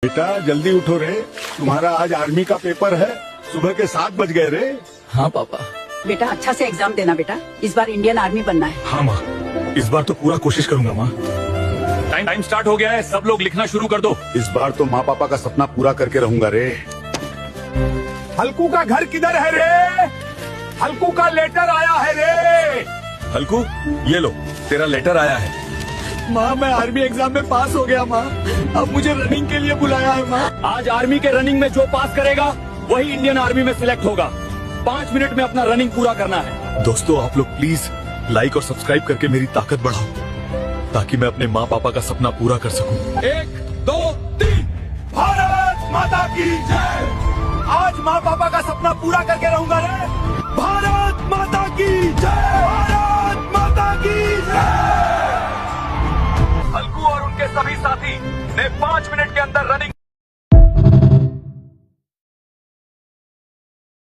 बेटा जल्दी उठो रे, तुम्हारा आज आर्मी का पेपर है। सुबह के 7 बज गए रे। हाँ पापा। बेटा अच्छा से एग्जाम देना बेटा, इस बार इंडियन आर्मी बनना है। हाँ माँ, इस बार तो पूरा कोशिश करूंगा माँ। टाइम स्टार्ट हो गया है, सब लोग लिखना शुरू कर दो। इस बार तो माँ पापा का सपना पूरा करके रहूंगा रे। हल्कू का घर किधर है रे? हल्कू का लेटर आया है रे। हल्कू, ये लो, तेरा लेटर आया है। माँ मैं आर्मी एग्जाम में पास हो गया माँ, अब मुझे रनिंग के लिए बुलाया है माँ। आज आर्मी के रनिंग में जो पास करेगा वही इंडियन आर्मी में सिलेक्ट होगा। 5 मिनट में अपना रनिंग पूरा करना है। दोस्तों आप लोग प्लीज लाइक और सब्सक्राइब करके मेरी ताकत बढ़ाओ, ताकि मैं अपने माँ पापा का सपना पूरा कर सकूं। 1 2 3। भारत माता की जय। आज माँ पापा का सपना पूरा करके रहूंगा रे। भारत माता की जय। भारत माता की जय। हल्कू और उनके सभी साथी ने 5 मिनट के अंदर रनिंग